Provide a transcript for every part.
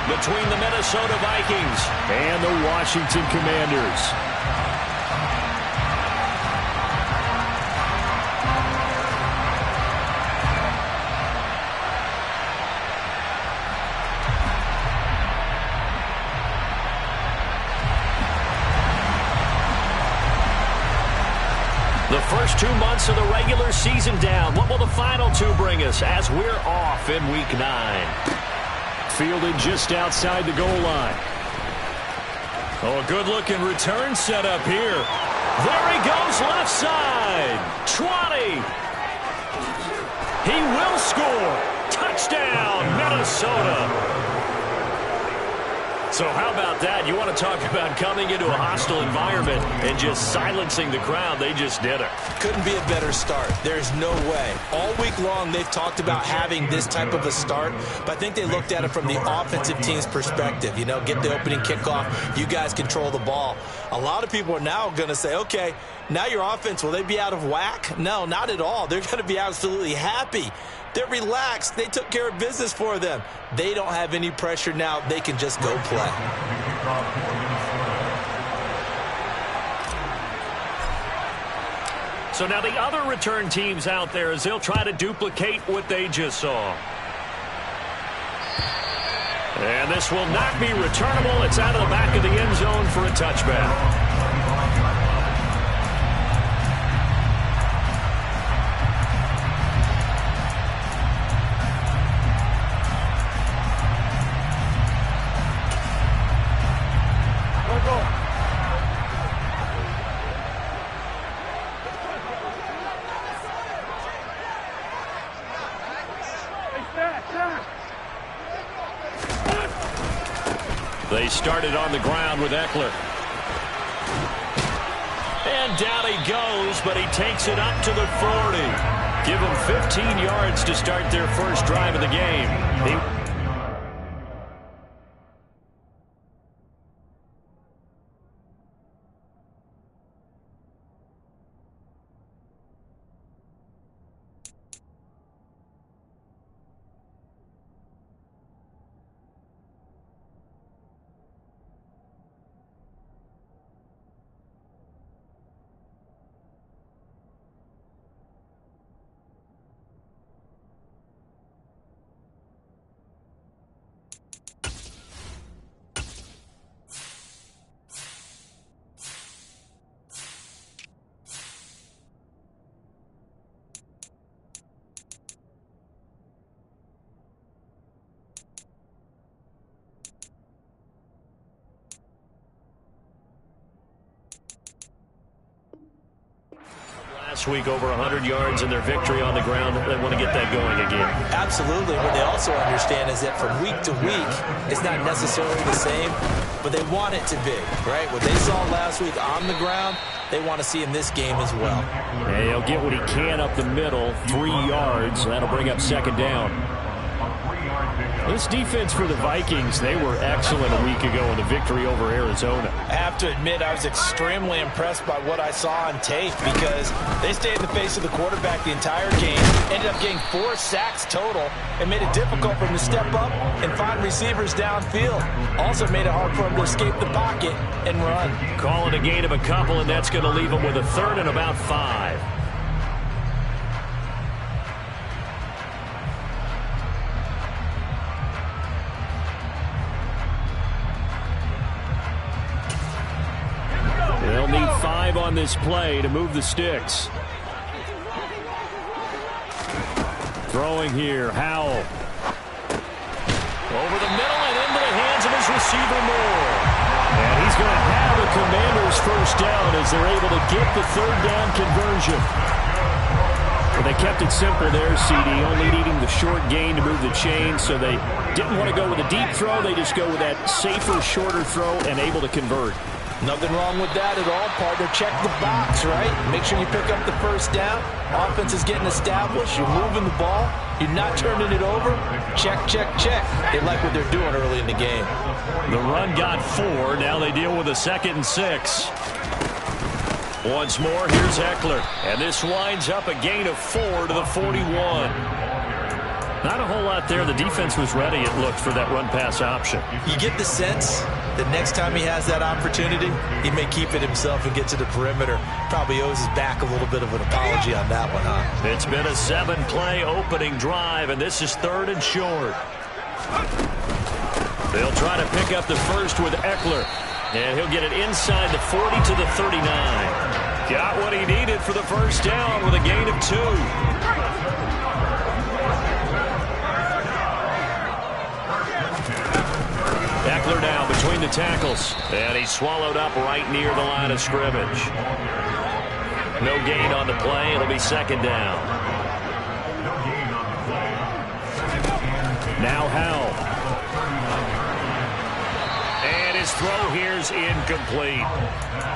between the Minnesota Vikings and the Washington Commanders. The first 2 months of the regular season down. What will the final two bring us as we're off in Week 9? Fielded just outside the goal line. Oh, a good-looking return set up here. There he goes, left side. 20. He will score. Touchdown, Minnesota. So how about that? You want to talk about coming into a hostile environment and just silencing the crowd. They just did it. Couldn't be a better start. There's no way. All week long, they've talked about having this type of a start, but I think they looked at it from the offensive team's perspective. You know, get the opening kickoff. You guys control the ball. A lot of people are now going to say, okay, now your offense, will they be out of whack? No, not at all. They're going to be absolutely happy. They're relaxed. They took care of business for them. They don't have any pressure now. They can just go play. So now the other return teams out there as they'll try to duplicate what they just saw. And this will not be returnable. It's out of the back of the end zone for a touchback. They started on the ground with Eckler. And down he goes, but he takes it up to the 40. Give him 15 yards to start their first drive of the game. Last week, over 100 yards in their victory on the ground. They want to get that going again. Absolutely. What they also understand is that from week to week, it's not necessarily the same, but they want it to be, right? What they saw last week on the ground, they want to see in this game as well. And he'll get what he can up the middle, 3 yards. That'll bring up second down. This defense for the Vikings, they were excellent a week ago in the victory over Arizona. I have to admit, I was extremely impressed by what I saw on tape because they stayed in the face of the quarterback the entire game, ended up getting 4 sacks total, and made it difficult for him to step up and find receivers downfield. Also made it hard for him to escape the pocket and run. Call it a gain of a couple, and that's going to leave him with a third and about 5. They'll need 5 on this play to move the sticks. Throwing here, Howell. Over the middle and into the hands of his receiver Moore. And he's going to have the Commanders' first down as they're able to get the third down conversion. Well, they kept it simple there, CD, only needing the short gain to move the chain, so they didn't want to go with a deep throw. They just go with that safer, shorter throw and able to convert. Nothing wrong with that at all, partner. Check the box, right? Make sure you pick up the first down. Offense is getting established. You're moving the ball. You're not turning it over. Check, check, check. They like what they're doing early in the game. The run got 4. Now they deal with a 2nd and 6. Once more, here's Eckler. And this winds up a gain of 4 to the 41. Not a whole lot there. The defense was ready, it looked, for that run-pass option. You get the sense that next time he has that opportunity, he may keep it himself and get to the perimeter. Probably owes his back a little bit of an apology on that one, huh? It's been a 7-play opening drive, and this is 3rd and short. They'll try to pick up the first with Eckler. And he'll get it inside the 40 to the 39. Got what he needed for the first down with a gain of 2. Eckler now between the tackles. And he's swallowed up right near the line of scrimmage. No gain on the play. It'll be 2nd down. Now Howell. And his throw here's incomplete.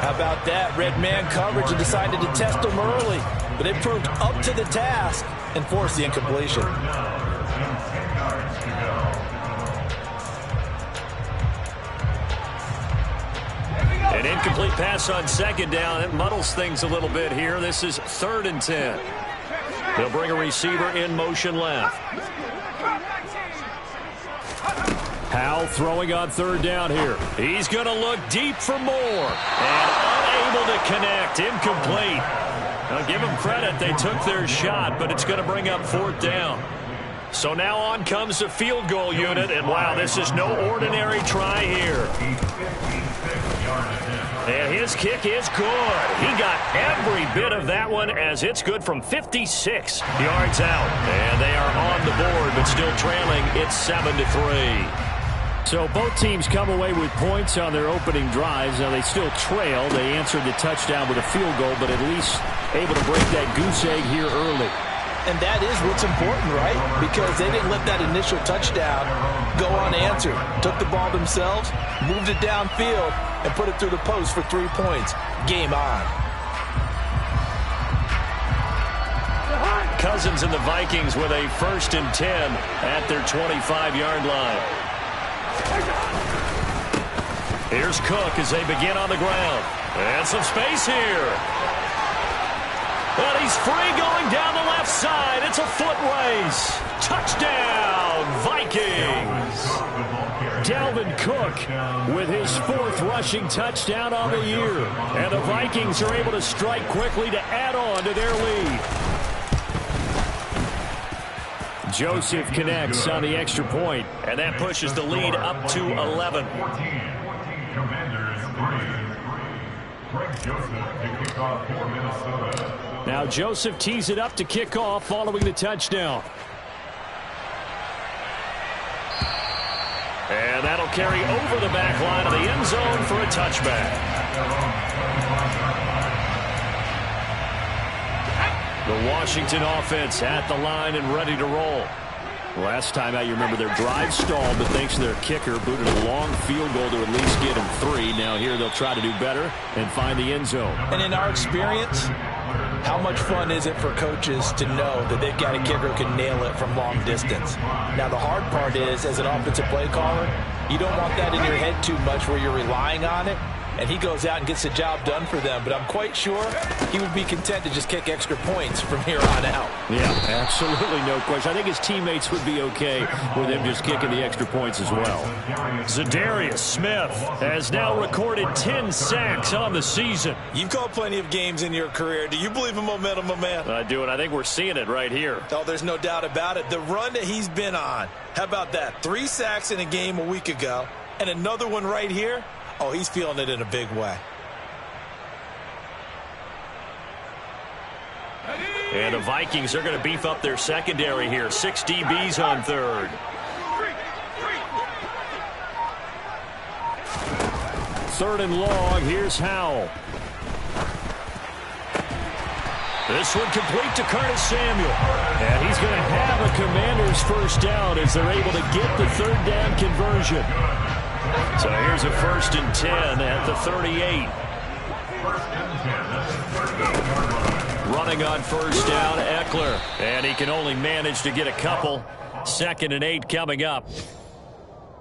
How about that? Red man coverage and decided to test him early. But it proved up to the task and forced the incompletion. An incomplete pass on 2nd down. It muddles things a little bit here. This is 3rd and 10. They'll bring a receiver in motion left. Howell throwing on 3rd down here. He's going to look deep for more. And unable to connect. Incomplete. Now give them credit. They took their shot, but it's going to bring up 4th down. So now on comes the field goal unit. And wow, this is no ordinary try here. And his kick is good. He got every bit of that one as it's good from 56 yards out. And they are on the board, but still trailing. It's 7-3. So both teams come away with points on their opening drives. Now they still trail. They answered the touchdown with a field goal, but at least able to break that goose egg here early. And that is what's important, right? Because they didn't let that initial touchdown go unanswered. Took the ball themselves, moved it downfield, and put it through the post for 3 points. Game on. Cousins and the Vikings with a 1st and 10 at their 25-yard line. Here's Cook as they begin on the ground. And some space here. And he's free going down the left side. It's a foot race. Touchdown, Vikings. Dalvin Cook with his 4th rushing touchdown on the year. And the Vikings are able to strike quickly to add on to their lead. Joseph connects on the extra point, and that pushes the lead up to 11. Now Joseph tees it up to kick off following the touchdown. And that'll carry over the back line of the end zone for a touchback. The Washington offense at the line and ready to roll. Last time out, you remember their drive stalled, but thanks to their kicker, booted a long field goal to at least get them 3. Now here they'll try to do better and find the end zone. And in our experience, how much fun is it for coaches to know that they've got a kicker who can nail it from long distance? Now, the hard part is, as an offensive play caller, you don't want that in your head too much where you're relying on it. And he goes out and gets the job done for them. But I'm quite sure he would be content to just kick extra points from here on out. Yeah, absolutely no question. I think his teammates would be okay with him just kicking the extra points as well. Za'Darius Smith has now recorded 10 sacks on the season. You've called plenty of games in your career. Do you believe in momentum, my man? I do, and I think we're seeing it right here. Oh, there's no doubt about it. The run that he's been on. How about that? 3 sacks in a game a week ago, and another one right here. Oh, he's feeling it in a big way. And the Vikings are going to beef up their secondary here. 6 DBs on 3rd. Third and long. Here's Howell. This one complete to Curtis Samuel. And he's going to have a Commanders first down as they're able to get the 3rd down conversion. So here's a 1st and 10 at the 38. Running on first down, Eckler. And he can only manage to get a couple. 2nd and 8 coming up.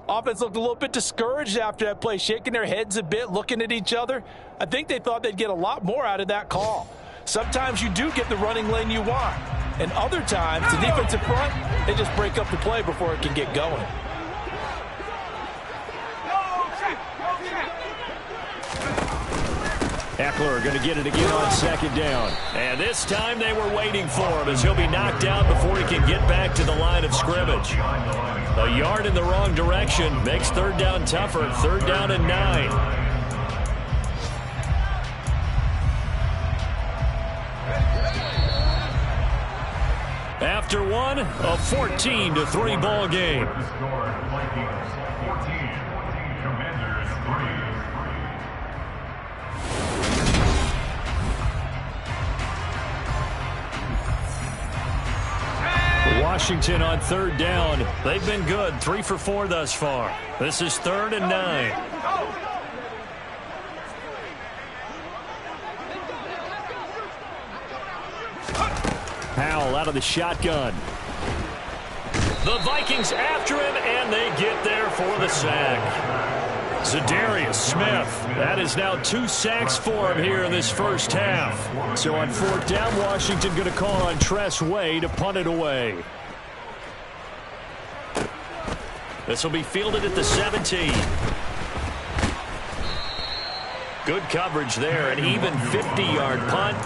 Offense looked a little bit discouraged after that play, shaking their heads a bit, looking at each other. I think they thought they'd get a lot more out of that call. Sometimes you do get the running lane you want. And other times, the defensive front, they just break up the play before it can get going. Ekeler going to get it again on second down. And this time they were waiting for him as he'll be knocked out before he can get back to the line of scrimmage. A yard in the wrong direction makes third down tougher. Third down and 9. After one, a 14-3 ball game. Washington on third down. They've been good. 3 for 4 thus far. This is 3rd and 9. Powell out of the shotgun. The Vikings after him, and they get there for the sack. Za'Darius Smith. That is now 2 sacks for him here in this first half. So on 4th down, Washington going to call on Tress Way to punt it away. This will be fielded at the 17. Good coverage there. An even 50-yard punt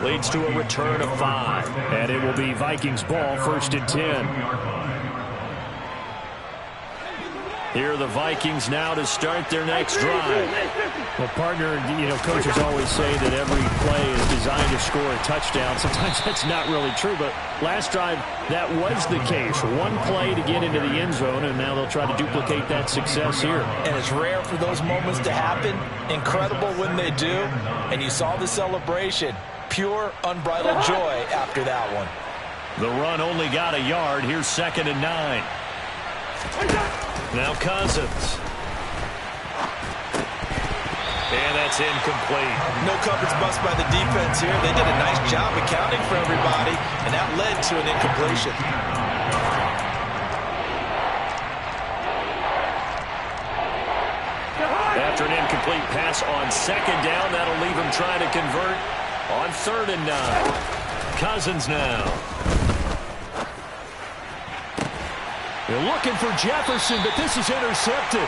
leads to a return of 5. And it will be Vikings ball, 1st and 10. Here are the Vikings now to start their next drive. Well, partner, coaches always say that every play is designed to score a touchdown. Sometimes that's not really true, but last drive, that was the case. One play to get into the end zone, and now they'll try to duplicate that success here. And it's rare for those moments to happen. Incredible when they do. And you saw the celebration. Pure, unbridled joy after that one. The run only got a yard. Here's 2nd and 9. Now Cousins. And that's incomplete. No coverage bust by the defense here. They did a nice job accounting for everybody, and that led to an incompletion. After an incomplete pass on 2nd down, that'll leave him trying to convert on 3rd and 9. Cousins now. They're looking for Jefferson, but this is intercepted.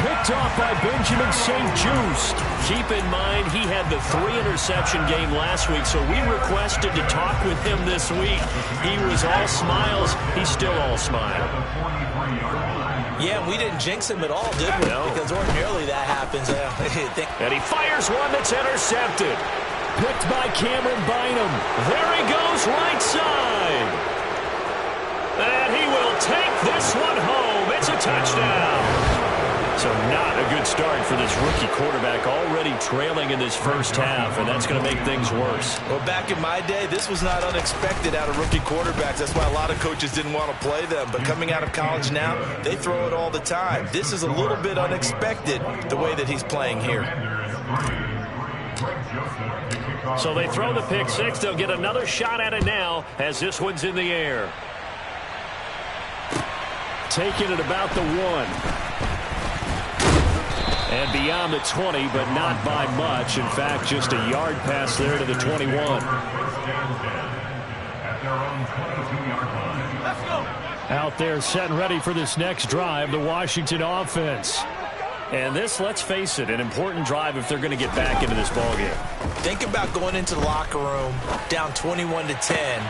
Picked off by Benjamin St-Juste. Keep in mind, he had the 3-interception game last week, so we requested to talk with him this week. He was all smiles. He's still all smile. Yeah, we didn't jinx him at all, did we? No. Because ordinarily that happens. And he fires one that's intercepted. Picked by Cameron Bynum. There he goes, right side. And he will take this one home. It's a touchdown. So not a good start for this rookie quarterback, already trailing in this first half, and that's going to make things worse. Well, back in my day, this was not unexpected out of rookie quarterbacks. That's why a lot of coaches didn't want to play them. But coming out of college now, they throw it all the time. This is a little bit unexpected, the way that he's playing here. So they throw the pick six. They'll get another shot at it now as this one's in the air. Taking it about the 1. And beyond the 20, but not by much. In fact, just a yard pass there to the 21. Out there set and ready for this next drive, the Washington offense. And this, let's face it, an important drive if they're going to get back into this ballgame. Think about going into the locker room down 21-10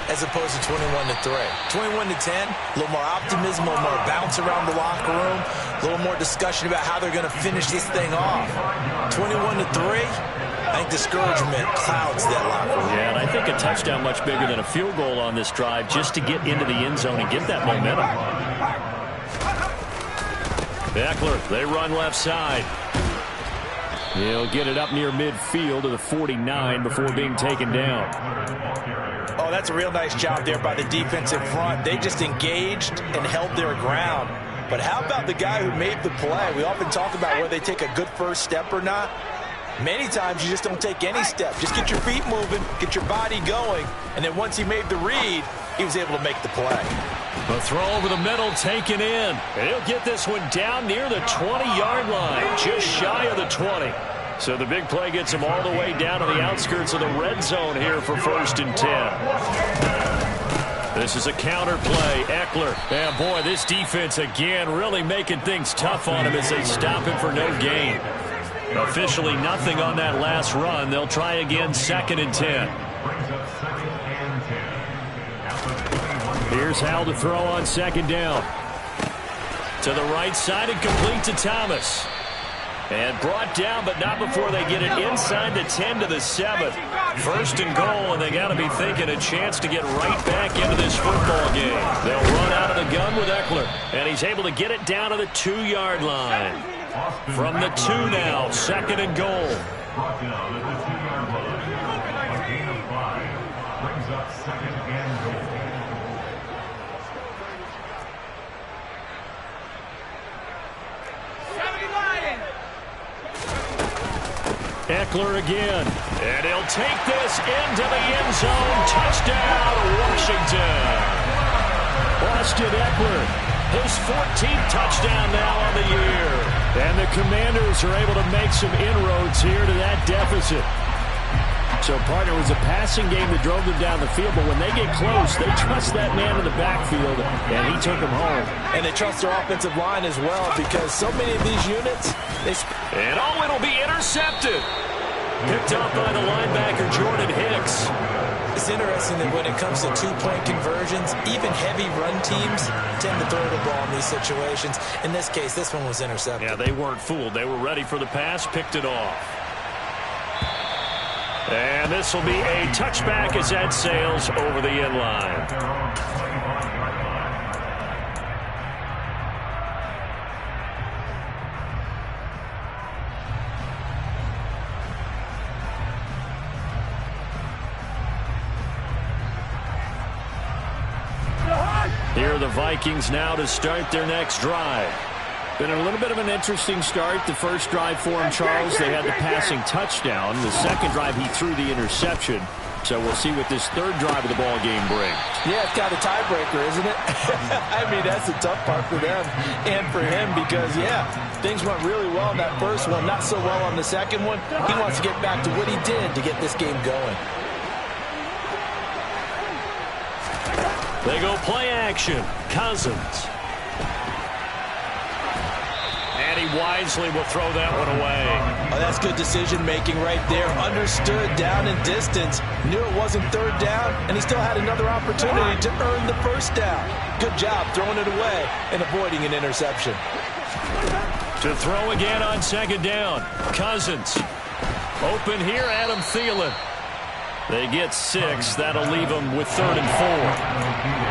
as opposed to 21-3. 21-10, a little more optimism, a little more bounce around the locker room, a little more discussion about how they're going to finish this thing off. 21-3, I think discouragement clouds that locker room. Yeah, and I think a touchdown much bigger than a field goal on this drive just to get into the end zone and get that momentum. Ekeler, they run left side. He'll get it up near midfield to the 49 before being taken down. Oh, that's a real nice job there by the defensive front. They just engaged and held their ground. But how about the guy who made the play? We often talk about whether they take a good first step or not. Many times you just don't take any step. Just get your feet moving, get your body going, and then once he made the read, he was able to make the play. The throw over the middle taken in. And he'll get this one down near the 20-yard line, just shy of the 20. So the big play gets him all the way down to the outskirts of the red zone here for 1st and 10. This is a counter play. Eckler. And boy, this defense again really making things tough on him as they stop him for no gain. Officially nothing on that last run. They'll try again, 2nd and 10. Here's Howell to throw on 2nd down. To the right side and complete to Thomas. And brought down, but not before they get it inside the 10 to the 7. 1st and goal, and they got to be thinking a chance to get right back into this football game. They'll run out of the gun with Eckler, and he's able to get it down to the 2-yard line. From the 2 now, 2nd and goal. Eckler again, and he'll take this into the end zone. Touchdown, Washington. Austin Eckler, his 14th touchdown now on the year. And the Commanders are able to make some inroads here to that deficit. So, partner, it was a passing game that drove them down the field, but when they get close, they trust that man in the backfield, and he took them home. And they trust their offensive line as well, because so many of these units, and it'll be intercepted. Picked up by the linebacker, Jordan Hicks. It's interesting that when it comes to two-point conversions, even heavy run teams tend to throw the ball in these situations. In this case, this one was intercepted. Yeah, they weren't fooled. They were ready for the pass, picked it off. And this will be a touchback as that sails over the end line. Here are the Vikings now to start their next drive. Been a little bit of an interesting start. The first drive for him, Charles, they had the passing touchdown. The second drive, he threw the interception. So we'll see what this third drive of the ball game brings. Yeah, it's kind of a tiebreaker, isn't it? I mean, that's the tough part for them and for him because, yeah, things went really well in that first one, not so well on the second one. He wants to get back to what he did to get this game going. They go play action. Cousins. And he wisely will throw that one away. Oh, that's good decision-making right there. Understood down and distance. Knew it wasn't third down, and he still had another opportunity to earn the first down. Good job throwing it away and avoiding an interception. To throw again on second down. Cousins. Open here, Adam Thielen. They get 6. That'll leave them with 3rd and 4.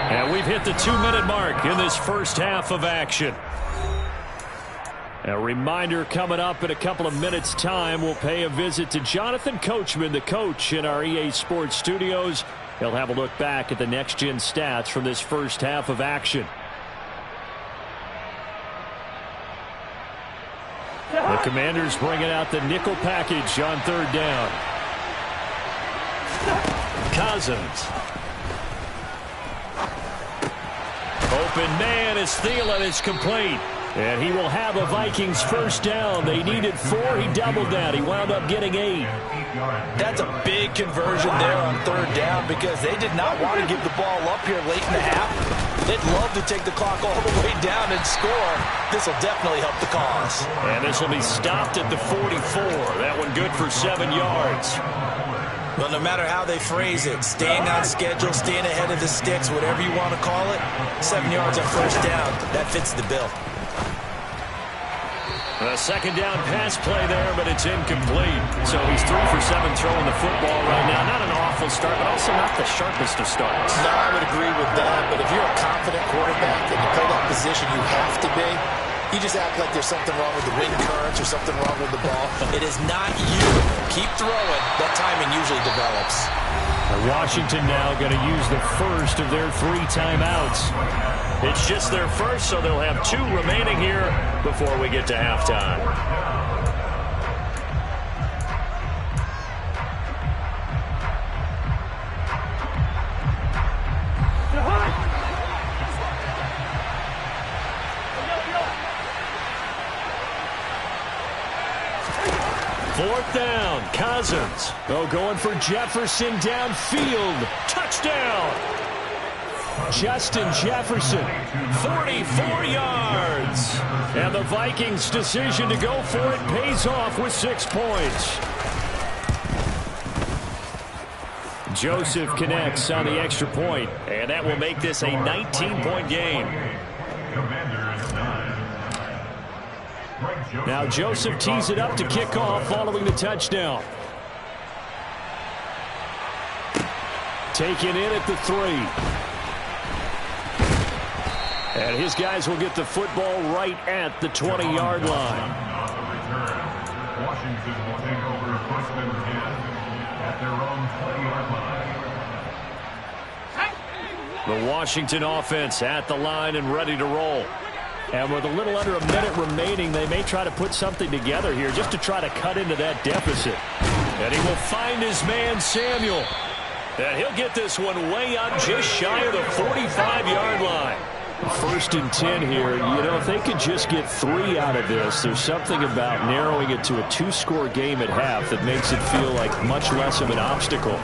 And we've hit the 2-minute mark in this first half of action. A reminder coming up in a couple of minutes' time, we'll pay a visit to Jonathan Coachman, the coach in our EA Sports studios. He'll have a look back at the next-gen stats from this first half of action. The Commanders bringing out the nickel package on 3rd down. Cousins. Open man as Thielen is complete. And he will have a Vikings first down. They needed 4. He doubled that. He wound up getting 8. That's a big conversion there on 3rd down because they did not want to give the ball up here late in the half. They'd love to take the clock all the way down and score. This will definitely help the cause. And this will be stopped at the 44. That one good for 7 yards. Well, no matter how they phrase it, staying on schedule, staying ahead of the sticks, whatever you want to call it, 7 yards on first down, that fits the bill. A second down pass play there, but it's incomplete. So he's 3 for 7 throwing the football right now. Not an awful start, but also not the sharpest of starts. No, I would agree with that. But if you're a confident quarterback and you play that position you have to be, you just act like there's something wrong with the wind currents or something wrong with the ball. It is not you. Keep throwing. That timing usually develops. Washington now going to use the first of their 3 timeouts. It's just their first, so they'll have 2 remaining here before we get to halftime. 4th down, Cousins. Oh, going for Jefferson downfield. Touchdown! Justin Jefferson, 44 yards. And the Vikings' decision to go for it pays off with 6 points. Joseph connects on the extra point, and that will make this a 19-point game. Now Joseph tees it up to kick off following the touchdown. Taken in at the 3. And his guys will get the football right at the 20-yard line. Washington will take over first and 10 at their own 20-yard line. The Washington offense at the line and ready to roll. And with a little under a minute remaining, they may try to put something together here just to try to cut into that deficit. And he will find his man, Samuel. And he'll get this one way up just shy of the 45-yard line. 1st and 10 here. You know, if they could just get 3 out of this, there's something about narrowing it to a 2-score game at half that makes it feel like much less of an obstacle.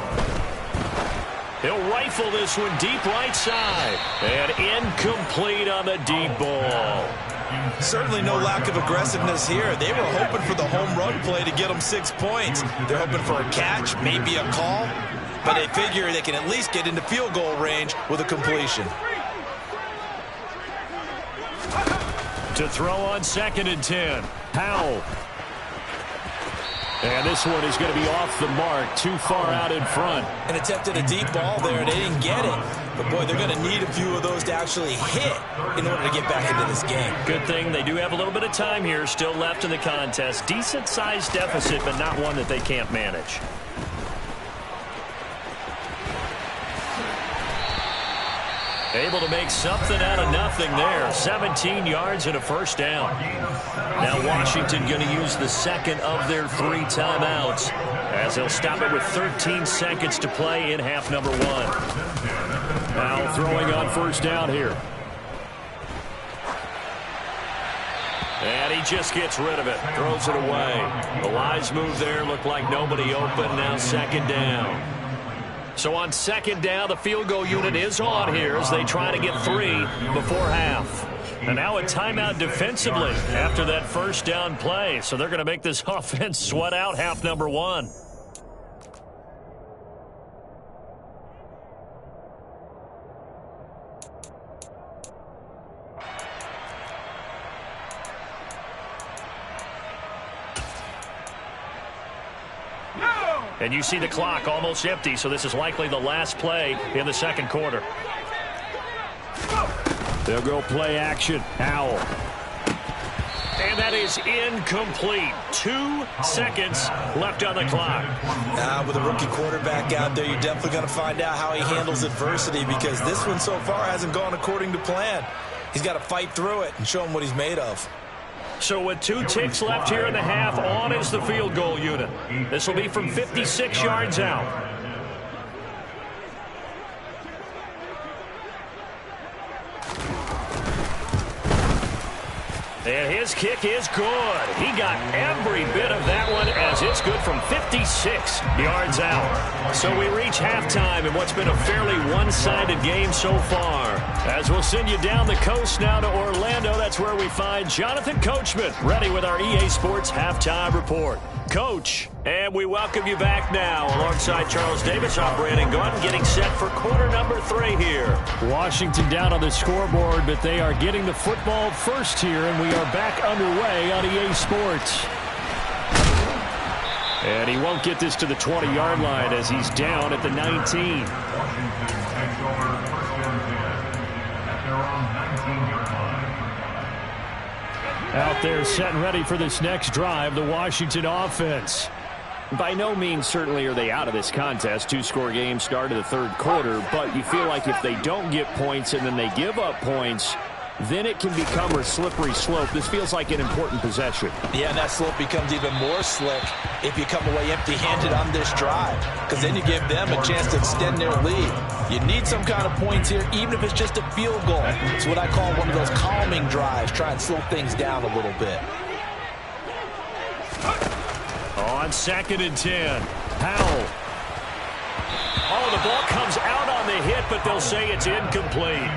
He'll rifle this one deep right side. And incomplete on the deep ball. Certainly no lack of aggressiveness here. They were hoping for the home run play to get them 6 points. They're hoping for a catch, maybe a call. But they figure they can at least get into field goal range with a completion. To throw on 2nd and 10. Powell. And this one is going to be off the mark, too far out in front. And attempted a deep ball there. They didn't get it. But, boy, they're going to need a few of those to actually hit in order to get back into this game. Good thing they do have a little bit of time here still left in the contest. Decent-sized deficit, but not one that they can't manage. Able to make something out of nothing there. 17 yards and a 1st down. Now Washington going to use the 2nd of their 3 timeouts as they'll stop it with 13 seconds to play in half number 1. Now throwing on 1st down here. And he just gets rid of it. Throws it away. The wise move there. Looked like nobody open. Now 2nd down. So on 2nd down, the field goal unit is on here as they try to get 3 before half. And now a timeout defensively after that 1st down play. So they're going to make this offense sweat out half number 1. And you see the clock almost empty, so this is likely the last play in the 2nd quarter. They'll go play action. Howell. And that is incomplete. 2 seconds left on the clock. With a rookie quarterback out there, you're definitely going to find out how he handles adversity because this one so far hasn't gone according to plan. He's got to fight through it and show him what he's made of. So with 2 ticks left here in the half, on is the field goal unit. This will be from 56 yards out. And his kick is good. He got every bit of that one as it's good from 56 yards out. So we reach halftime in what's been a fairly one-sided game so far. As we'll send you down the coast now to Orlando, that's where we find Jonathan Coachman ready with our EA Sports Halftime Report. Coach, and we welcome you back now alongside Charles Davis. I'm Brandon Gunn getting set for quarter number 3 here. Washington down on the scoreboard, but they are getting the football first here, and we are back underway on EA Sports. And he won't get this to the 20-yard line as he's down at the 19. Washington takes over first and 10 at their own 19-yard line. Out there set and ready for this next drive, the Washington offense. By no means certainly are they out of this contest. 2-score game start of the 3rd quarter, but you feel like if they don't get points and then they give up points, then it can become a slippery slope. This feels like an important possession. Yeah, and that slope becomes even more slick if you come away empty-handed on this drive, because then you give them a chance to extend their lead. You need some kind of points here, even if it's just a field goal. It's what I call one of those calming drives. Try and slow things down a little bit. On 2nd and 10, Powell. Oh, the ball comes out on the hit, but they'll say it's incomplete.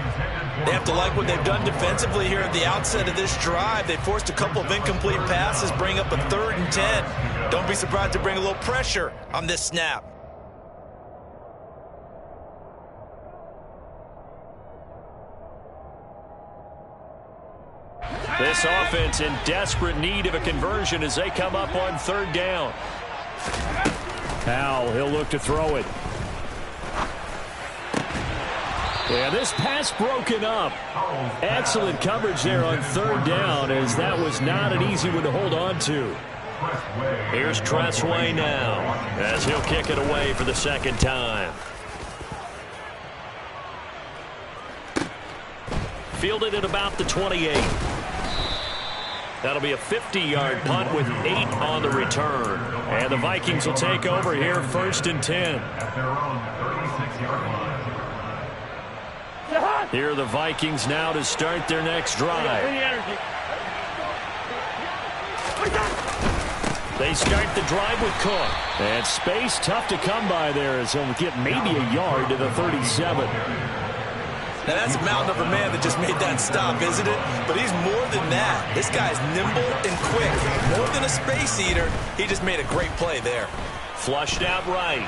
They have to like what they've done defensively here at the outset of this drive. They forced a couple of incomplete passes, bring up a 3rd and 10. Don't be surprised to bring a little pressure on this snap. This offense in desperate need of a conversion as they come up on 3rd down. Powell, he'll look to throw it. Yeah, this pass broken up. Excellent coverage there on 3rd down, as that was not an easy one to hold on to. Here's Tressway now, as he'll kick it away for the 2nd time. Fielded at about the 28. That'll be a 50-yard punt with 8 on the return. And the Vikings will take over here, 1st and 10. At their own 36-yard line. Here are the Vikings now to start their next drive. They start the drive with Cook. And space tough to come by there, as he'll get maybe a yard to the 37. Now, that's a mountain of a man that just made that stop, isn't it? But he's more than that. This guy's nimble and quick. More than a space eater. He just made a great play there. Flushed out right.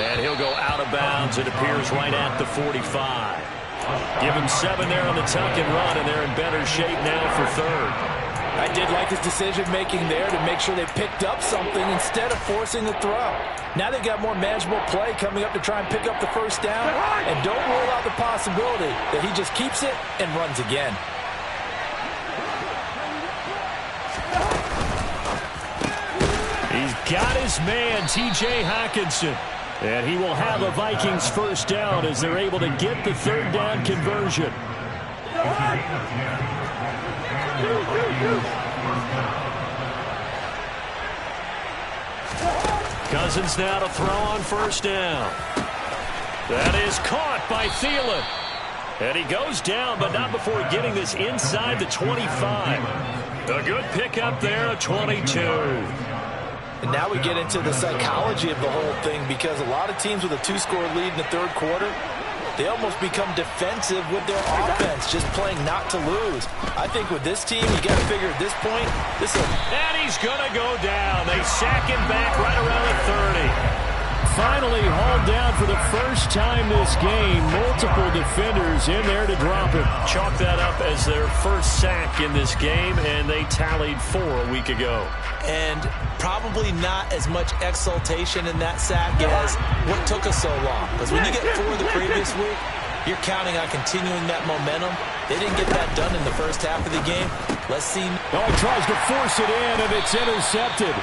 And he'll go out of bounds, it appears, right at the 45. Give him 7 there on the tuck and run, and they're in better shape now for 3rd. I did like his decision-making there to make sure they picked up something instead of forcing the throw. Now they got more manageable play coming up to try and pick up the 1st down, and don't rule out the possibility that he just keeps it and runs again. He's got his man, T.J. Hockenson. And he will have a Vikings 1st down as they're able to get the 3rd down conversion. Cousins now to throw on 1st down. That is caught by Thielen. And he goes down, but not before getting this inside the 25. A good pickup there, a 22. And now we get into the psychology of the whole thing, because a lot of teams with a 2-score lead in the 3rd quarter, they almost become defensive with their offense, just playing not to lose. I think with this team, you got to figure at this point, this is... And he's going to go down. They sack him back right around the 30. Finally hauled down for the first time this game. Multiple defenders in there to drop him. Chalk that up as their first sack in this game, and they tallied 4 a week ago. And probably not as much exultation in that sack as what took us so long. Because when you get 4 the previous week, you're counting on continuing that momentum. They didn't get that done in the first half of the game. Let's see. Oh, he tries to force it in, and it's intercepted.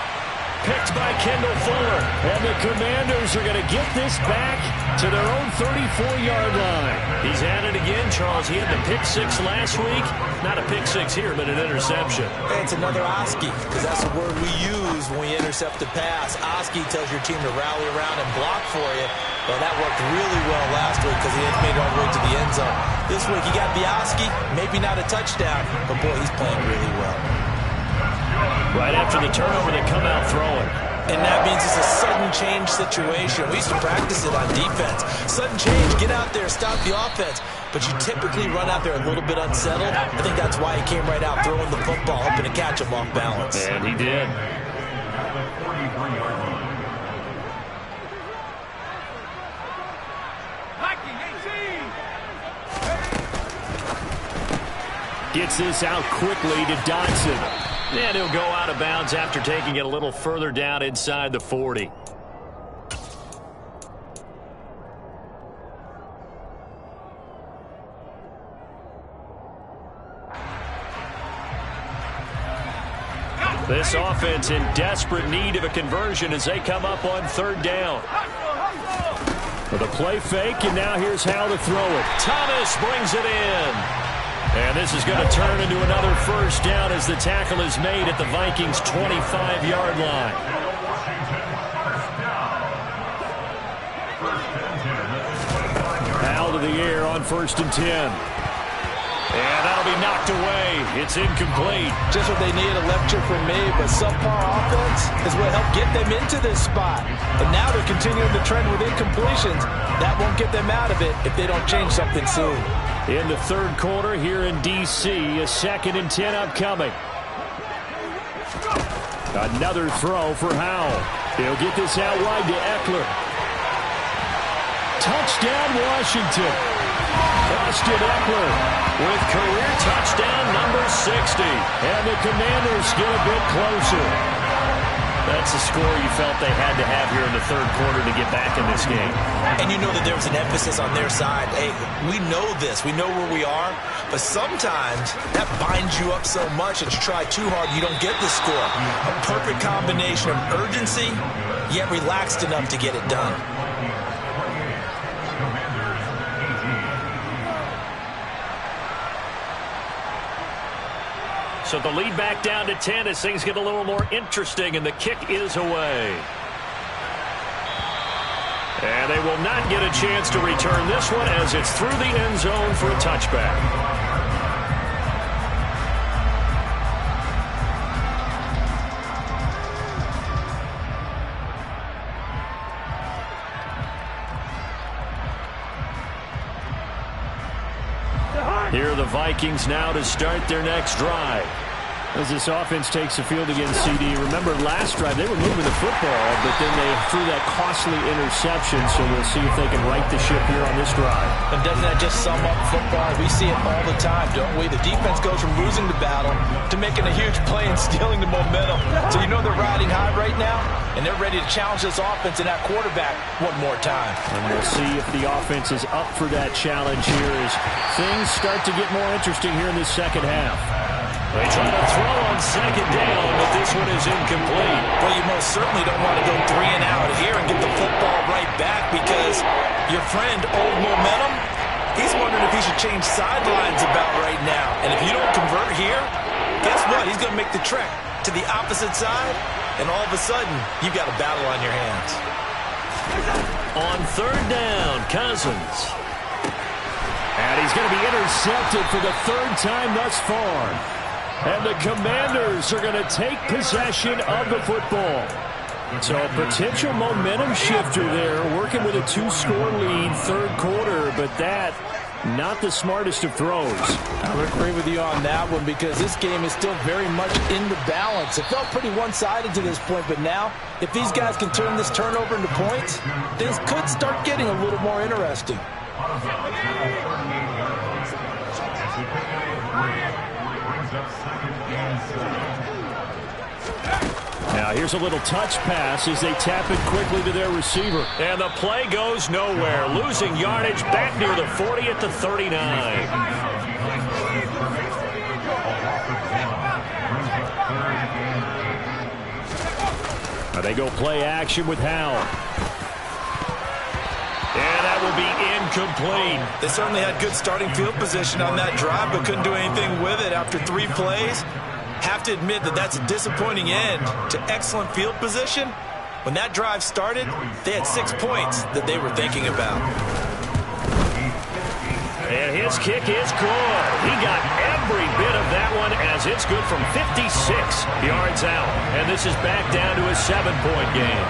Picked by Kendall Fuller. And the Commanders are going to get this back to their own 34-yard line. He's at it again, Charles. He had the pick 6 last week. Not a pick 6 here, but an interception. Hey, it's another Oski, because that's the word we use when we intercept a pass. Oski tells your team to rally around and block for you. Well, that worked really well last week because he had made it all the way to the end zone. This week, you got Oski, maybe not a touchdown, but boy, he's playing really well. Right after the turnover, they come out throwing. And that means it's a sudden change situation. We used to practice it on defense. Sudden change, get out there, stop the offense. But you typically run out there a little bit unsettled. I think that's why he came right out throwing the football, hoping to catch him off balance. And he did. At the 43-yard line. Gets this out quickly to Dotson. And he'll go out of bounds after taking it a little further down inside the 40. This offense in desperate need of a conversion as they come up on 3rd down. With a play fake, and now here's how to throw it. Thomas brings it in. And this is going to turn into another 1st down as the tackle is made at the Vikings' 25-yard line. Out of the air on 1st and 10. And that'll be knocked away. It's incomplete. Just what they needed, a lecture from me, but subpar offense is what helped get them into this spot. And now they're continuing the trend with incompletions. That won't get them out of it if they don't change something soon. In the third quarter here in D.C., a 2nd and 10 upcoming. Another throw for Howell. He'll get this out wide to Eckler. Touchdown, Washington. Austin Eckler with career touchdown number 60. And the Commanders get a bit closer. That's a score you felt they had to have here in the third quarter to get back in this game. And you know that there was an emphasis on their side. Hey, we know this. We know where we are. But sometimes that binds you up so much that you try too hard, you don't get the score. A perfect combination of urgency, yet relaxed enough to get it done. So the lead back down to 10 as things get a little more interesting, and the kick is away. And they will not get a chance to return this one as it's through the end zone for a touchback. Here are the Vikings now to start their next drive. As this offense takes the field against CD. Remember, last drive, they were moving the football, but then they threw that costly interception, so we'll see if they can right the ship here on this drive. And doesn't that just sum up football? We see it all the time, don't we? The defense goes from losing the battle to making a huge play and stealing the momentum. So you know they're riding high right now, and they're ready to challenge this offense and that quarterback one more time. And we'll see if the offense is up for that challenge here as things start to get more interesting here in this second half. They try to throw on second down, but this one is incomplete. Well, you most certainly don't want to go 3 and out here and get the football right back because your friend, Old Momentum, he's wondering if he should change sidelines about right now. And if you don't convert here, guess what? He's going to make the trek to the opposite side, and all of a sudden, you've got a battle on your hands. On third down, Cousins. And he's going to be intercepted for the 3rd time thus far. And the Commanders are going to take possession of the football. So a potential momentum shifter there, working with a 2-score lead, third quarter, but that, not the smartest of throws. I would agree with you on that one because this game is still very much in the balance. It felt pretty one-sided to this point, but now, if these guys can turn this turnover into points, things could start getting a little more interesting. Now here's a little touch pass as they tap it quickly to their receiver. And the play goes nowhere. Losing yardage back near the 40 at the 39. Now they go play action with Howell. And that will be incomplete. They certainly had good starting field position on that drive, but couldn't do anything with it after 3 plays. Have to admit that that's a disappointing end to excellent field position. When that drive started, they had 6 points that they were thinking about. And his kick is good. He got every bit of that one as it's good from 56 yards out. And this is back down to a 7-point game.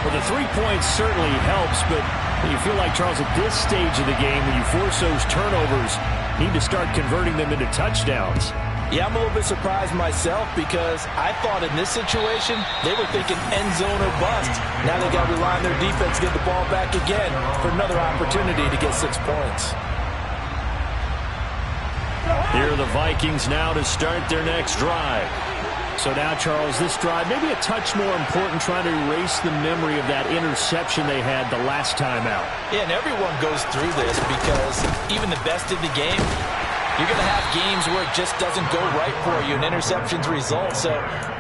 Well, the 3 points certainly helps, but you feel like, Charles, at this stage of the game, when you force those turnovers, you need to start converting them into touchdowns. Yeah, I'm a little bit surprised myself because I thought in this situation they were thinking end zone or bust. Now they got to rely on their defense to get the ball back again for another opportunity to get 6 points. Here are the Vikings now to start their next drive. So now, Charles, this drive maybe a touch more important, trying to erase the memory of that interception they had the last time out. Yeah, and everyone goes through this because even the best in the game, you're going to have games where it just doesn't go right for you and interceptions result. So,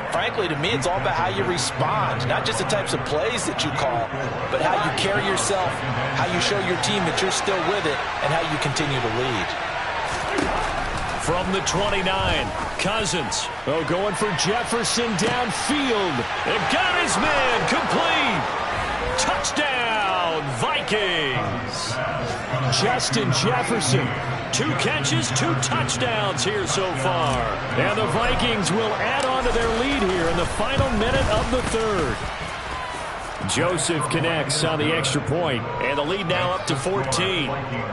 frankly, to me, it's all about how you respond, not just the types of plays that you call, but how you carry yourself, how you show your team that you're still with it, and how you continue to lead. From the 29, Cousins. Oh, going for Jefferson downfield. And got his man complete. Touchdown, Vikings! Justin Jefferson, 2 catches, 2 touchdowns here so far. And the Vikings will add on to their lead here in the final minute of the third. Joseph connects on the extra point, and the lead now up to 14.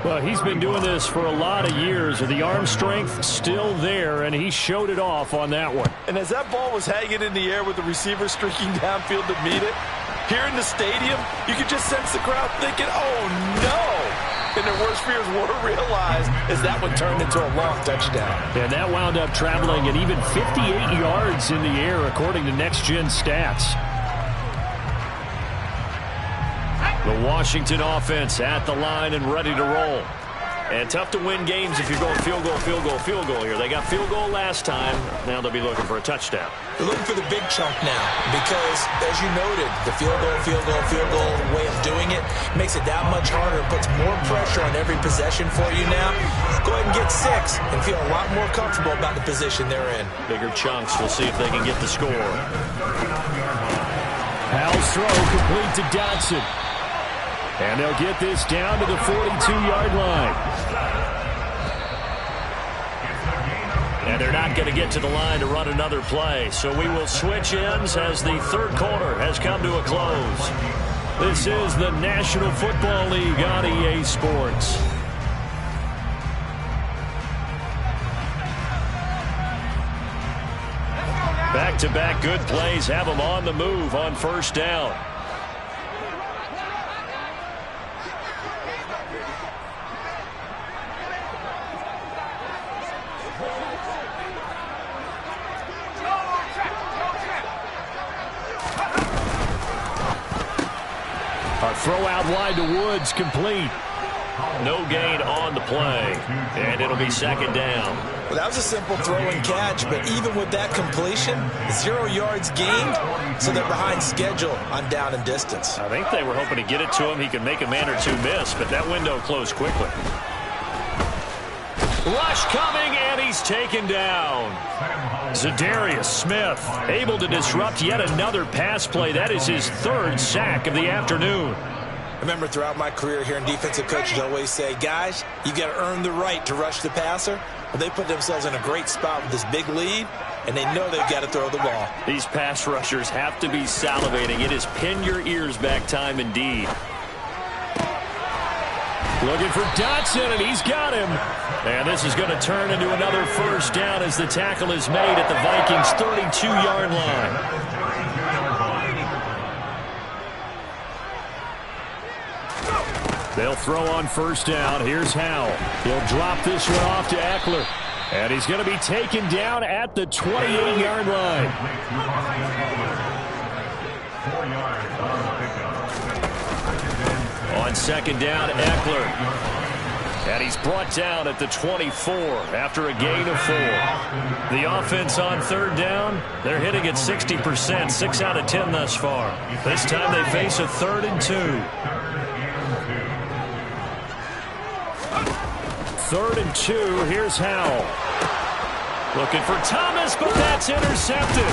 Well, he's been doing this for a lot of years, and the arm strength still there, and he showed it off on that one. And as that ball was hanging in the air with the receiver streaking downfield to meet it, here in the stadium, you could just sense the crowd thinking, oh, no! And their worst fears were realized as that one turned into a long touchdown. And that wound up traveling at even 58 yards in the air, according to Next Gen Stats. The Washington offense at the line and ready to roll. And tough to win games if you're going field goal, field goal, field goal here. They got field goal last time. Now they'll be looking for a touchdown. They're looking for the big chunk now because, as you noted, the field goal way of doing it makes it that much harder. It puts more pressure on every possession for you now. Go ahead and get 6 and feel a lot more comfortable about the position they're in. Bigger chunks. We'll see if they can get the score. Powell's throw complete to Dotson. And they'll get this down to the 42-yard line. And they're not going to get to the line to run another play. So we will switch ends as the third quarter has come to a close. This is the National Football League on EA Sports. Back-to-back good plays have them on the move on first down. Throw out wide to Woods, complete. No gain on the play, and it'll be second down. Well, that was a simple throw and catch, but even with that completion, 0 yards gained, so they're behind schedule on down and distance. I think they were hoping to get it to him. He could make a man or two miss, but that window closed quickly. Rush coming, and he's taken down. Za'Darius Smith able to disrupt yet another pass play. That is his 3rd sack of the afternoon. I remember throughout my career hearing defensive coaches always say, guys, you got to earn the right to rush the passer. Well, they put themselves in a great spot with this big lead, and they know they've got to throw the ball. These pass rushers have to be salivating. It is pin your ears back time indeed. Looking for Dotson, and he's got him. And this is going to turn into another first down as the tackle is made at the Vikings' 32-yard line. They'll throw on first down. Here's Howell. He'll drop this one off to Eckler. And he's going to be taken down at the 28-yard line. 4 yards on the pickup. On second down, Eckler. And he's brought down at the 24 after a gain of 4. The offense on third down, they're hitting at 60%, 6 out of 10 thus far. This time they face a 3rd and 2. 3rd and 2, here's Howell. Looking for Thomas, but that's intercepted.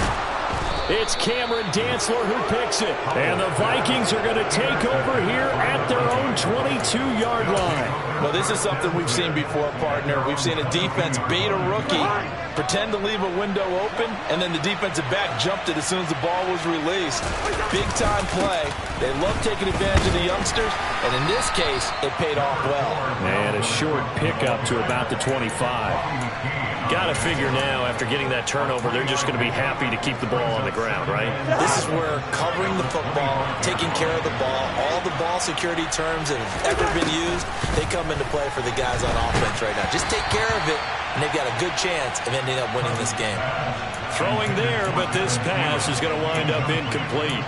It's Cameron Dantzler who picks it. And the Vikings are going to take over here at their own 22-yard line. Well, this is something we've seen before, partner. We've seen a defense bait a rookie, pretend to leave a window open, and then the defensive back jumped it as soon as the ball was released. Big-time play. They love taking advantage of the youngsters, and in this case, it paid off well. And a short pickup to about the 25. Got to figure now, after getting that turnover, they're just going to be happy to keep the ball on the ground, right? This is where covering the football, taking care of the ball, all the ball security terms that have ever been used, they come into play for the guys on offense right now. Just take care of it, and they've got a good chance of ending up winning this game. Throwing there, but this pass is going to wind up incomplete.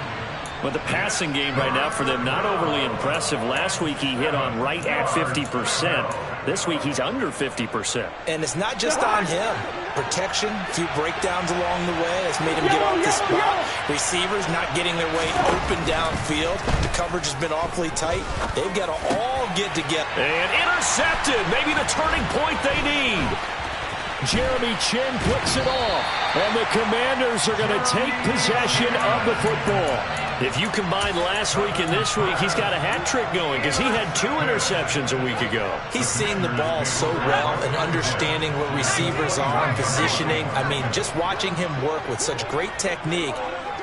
But the passing game right now for them, not overly impressive. Last week he hit on right at 50%. This week he's under 50%. And it's not just on him. Protection, a few breakdowns along the way has made him get off the spot. Receivers not getting their way open downfield. The coverage has been awfully tight. They've got to all get together. And intercepted. Maybe the turning point they need. Jeremy Chinn puts it off. And the Commanders are going to take possession of the football. If you combine last week and this week, he's got a hat trick going because he had 2 interceptions a week ago. He's seeing the ball so well and understanding where receivers are and positioning. I mean, just watching him work with such great technique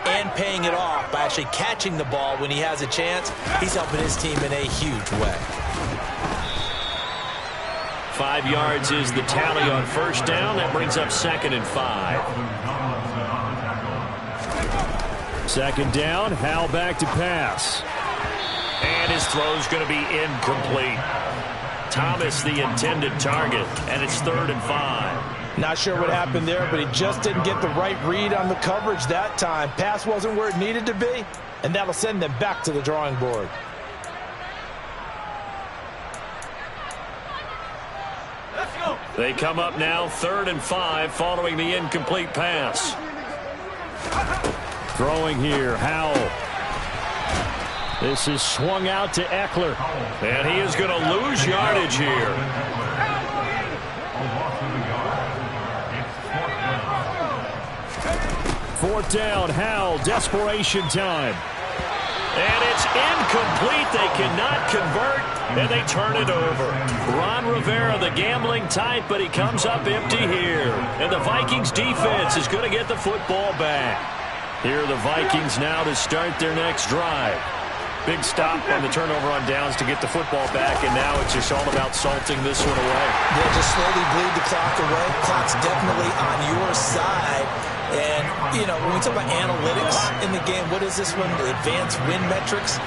and paying it off by actually catching the ball when he has a chance, he's helping his team in a huge way. 5 yards is the tally on first down. That brings up 2nd and 5. Second down, Howell back to pass. And his throw's going to be incomplete. Thomas the intended target, and it's 3rd and 5. Not sure what happened there, but he just didn't get the right read on the coverage that time. Pass wasn't where it needed to be, and that'll send them back to the drawing board. They come up now 3rd and 5 following the incomplete pass. Throwing here, Howell. This is swung out to Eckler. And he is going to lose yardage here. Fourth down, Howell, desperation time. And it's incomplete. They cannot convert, and they turn it over. Ron Rivera, the gambling type, but he comes up empty here. And the Vikings defense is going to get the football back. Here are the Vikings now to start their next drive. Big stop on the turnover on downs to get the football back, and now it's just all about salting this one away. Yeah, just slowly bleed the clock away. Clock's definitely on your side. And, you know, when we talk about analytics in the game, what is this one? The advanced win metrics?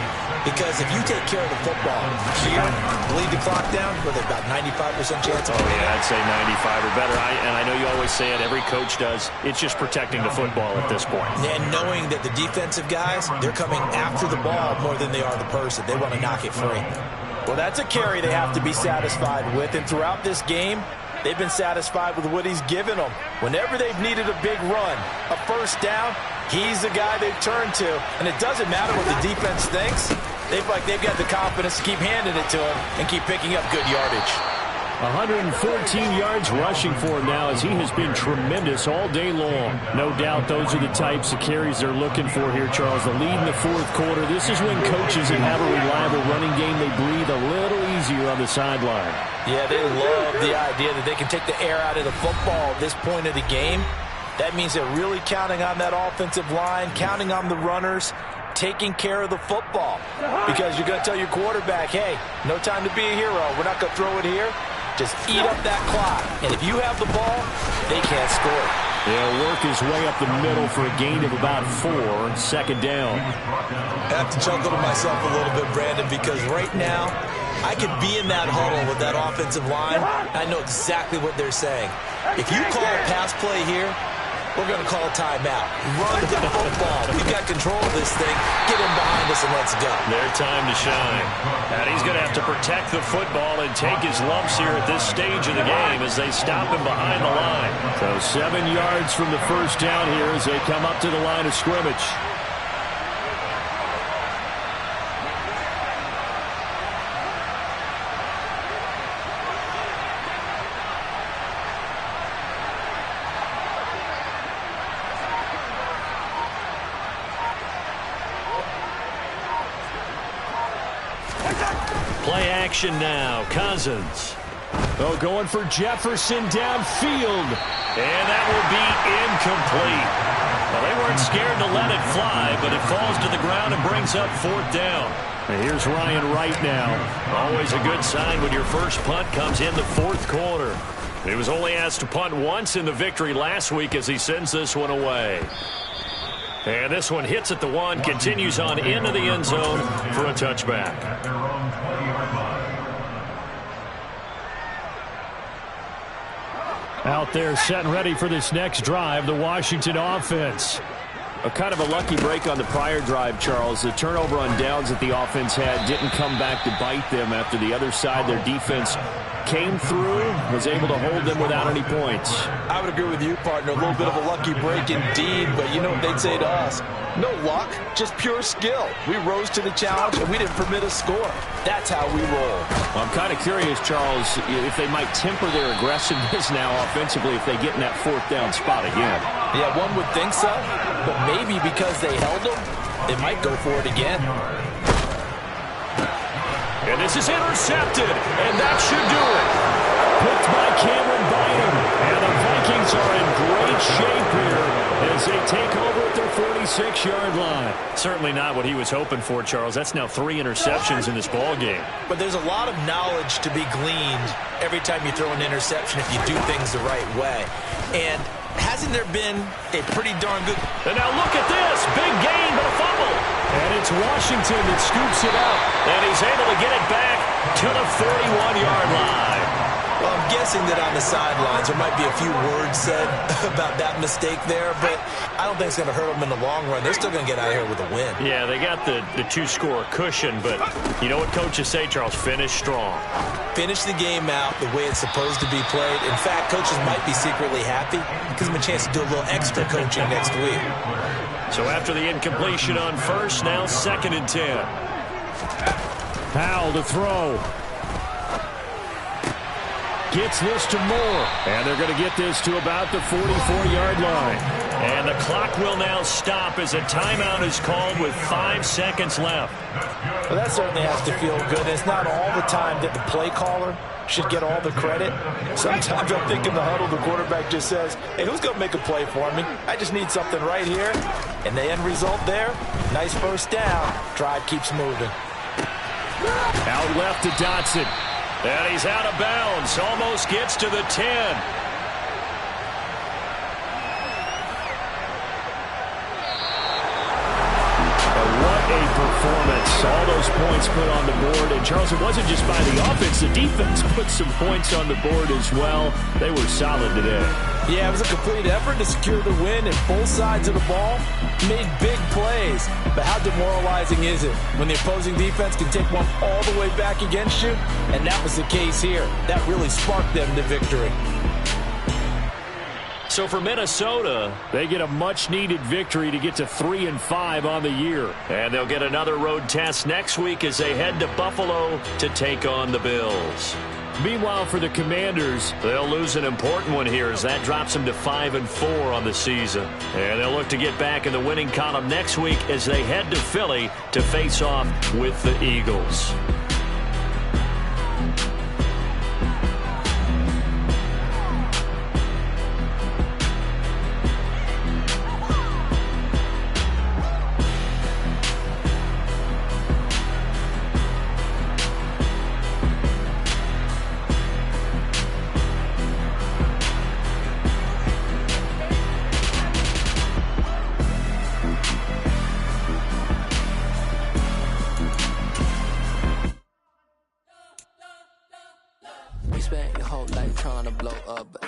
Because if you take care of the football here, bleed the clock down, with about 95% chance of winning. Yeah, I'd say 95 or better. And I know you always say it, every coach does. It's just protecting the football at this point. And knowing that the defensive guys, they're coming after the ball more than they are the person. They want to knock it free. Well, that's a carry they have to be satisfied with. And throughout this game, they've been satisfied with what he's given them. Whenever they've needed a big run, a first down, he's the guy they've turned to. And it doesn't matter what the defense thinks. They feel like they've got the confidence to keep handing it to him and keep picking up good yardage. 114 yards rushing for him now as he has been tremendous all day long. No doubt those are the types of carries they're looking for here, Charles. The lead in the fourth quarter. This is when coaches that have a reliable running game, they breathe a little easier on the sideline. Yeah, they love the idea that they can take the air out of the football at this point of the game. That means they're really counting on that offensive line, counting on the runners, taking care of the football. Because you're going to tell your quarterback, hey, no time to be a hero. We're not going to throw it here. Just eat up that clock. And if you have the ball, they can't score. He'll work his way up the middle for a gain of about 4. Second down. I have to chuckle to myself a little bit, Brandon, because right now, I could be in that huddle with that offensive line. I know exactly what they're saying. If you call a pass play here, we're going to call a timeout. Run the football. We've got control of this thing. Get him behind us and let's go. Their time to shine. And he's going to have to protect the football and take his lumps here at this stage of the game as they stop him behind the line. So 7 yards from the first down here as they come up to the line of scrimmage. Play action now. Cousins. Oh, going for Jefferson downfield. And that will be incomplete. Well, they weren't scared to let it fly, but it falls to the ground and brings up 4th down. And here's Ryan Wright now. Always a good sign when your first punt comes in the 4th quarter. He was only asked to punt once in the victory last week as he sends this one away. And this one hits at the 1, continues on into the end zone for a touchback. Out there set and ready for this next drive, the Washington offense. A kind of a lucky break on the prior drive, Charles. The turnover on downs that the offense had didn't come back to bite them after the other side. Their defense came through, was able to hold them without any points. I would agree with you, partner. A little bit of a lucky break indeed, but you know what they'd say to us? No luck, just pure skill. We rose to the challenge, and we didn't permit a score. That's how we roll. Well, I'm kind of curious, Charles, if they might temper their aggressiveness now offensively if they get in that 4th down spot again. Yeah, one would think so, but maybe because they held them, they might go for it again. And this is intercepted, and that should do it. Picked by Cameron Bynum, and the Vikings are in great shape here as they take over at their 46-yard line. Certainly not what he was hoping for, Charles. That's now 3 interceptions in this ball game. But there's a lot of knowledge to be gleaned every time you throw an interception if you do things the right way. And hasn't there been a pretty darn good... And now look at this. Big gain, but a fumble. And it's Washington that scoops it up. And he's able to get it back to the 41-yard line. Well, I'm guessing that on the sidelines there might be a few words said about that mistake there, but I don't think it's going to hurt them in the long run. They're still going to get out of here with a win. Yeah, they got the 2-score cushion, but you know what coaches say, Charles? Finish strong. Finish the game out the way it's supposed to be played. In fact, coaches might be secretly happy. It gives them a chance to do a little extra coaching next week. So after the incompletion on first, now 2nd and 10. Powell to throw. Gets this to Moore. And they're going to get this to about the 44-yard line. And the clock will now stop as a timeout is called with 5 seconds left. Well, that certainly has to feel good. It's not all the time that the play caller should get all the credit. Sometimes I think in the huddle, the quarterback just says, hey, who's going to make a play for me? I just need something right here. And the end result there, nice first down. Drive keeps moving. Out left to Dotson. And he's out of bounds. Almost gets to the 10. Performance. All those points put on the board. And, Charles, it wasn't just by the offense. The defense put some points on the board as well. They were solid today. Yeah, it was a complete effort to secure the win, and both sides of the ball made big plays. But how demoralizing is it when the opposing defense can take one all the way back against you? And that was the case here. That really sparked them to victory. So for Minnesota, they get a much-needed victory to get to 3-5 on the year. And they'll get another road test next week as they head to Buffalo to take on the Bills. Meanwhile, for the Commanders, they'll lose an important one here as that drops them to 5-4 on the season. And they'll look to get back in the winning column next week as they head to Philly to face off with the Eagles.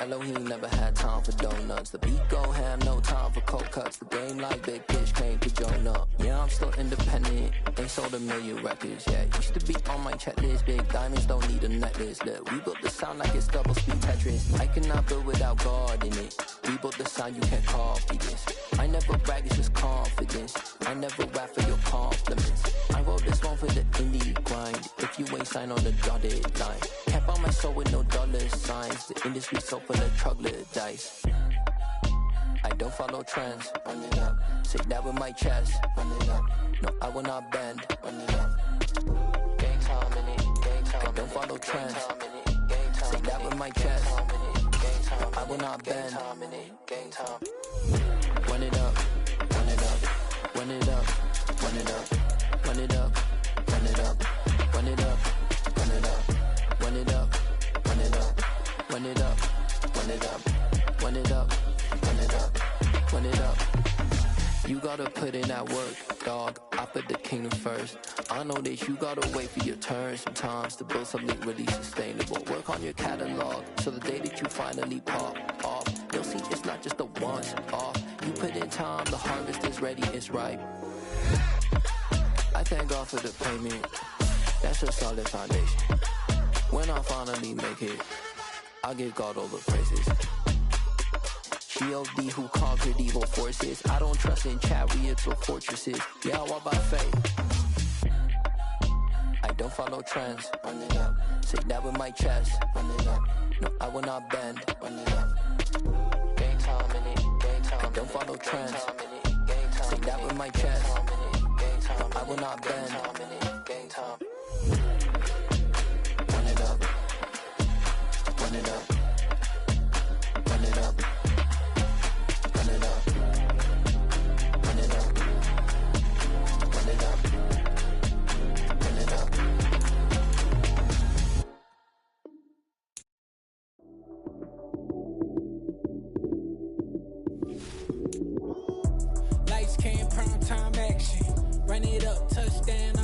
Elohim never had time for donuts. The beat go ham, no time for cold cuts. The game like Big Pitch came to Jonah. Yeah, I'm still independent. They sold 1 million records. Yeah, used to be on my checklist. Big diamonds don't need a necklace. Look, we built the sound like it's double speed Tetris. I cannot build without God in it. We built the sound, you can't copy this. I never brag, it's just confidence. I never rap for your compliments. I wrote this one for the indie grind. If you ain't signed on the dotted line, can't buy my soul with no dollar signs. The industry so full of troglodytes. I don't follow trends. Run it up. Say that with my chest. Run it up. No, I will not bend. Run it up. Gang time in it. Gang time. I don't follow trends. Say that with my chest. No, I will not bend. Gang time. Run it up. Run it up. Run it up. Run it up. Run it up. Run it up. Run it up. Run it up. Run it up. Run it up. Run it up. Run it up. Run it up. Run it up. Run it up. You gotta put in that work, dog. I put the kingdom first. I know that you gotta wait for your turn sometimes to build something really sustainable. Work on your catalog so the day that you finally pop off, you'll see it's not just a once off. You put in time, the harvest is ready, it's ripe. I thank God for the payment. That's a solid foundation. When I finally make it, I give God all the praises. G.O.D. who conquered evil forces. I don't trust in chariots or fortresses. Yeah, I walk by faith. I don't follow trends. Run it up. Say that with my chest. Run it up. No, I will not bend. Run it up. Game time in it. Game time. I don't follow trends. Say that with my chest. I will not bend. Game time. Run it up. Run it up. Run it up. Run it up. Run it up. Run it up. Run it up. Lights came, prime time action. Run it up, touchdown.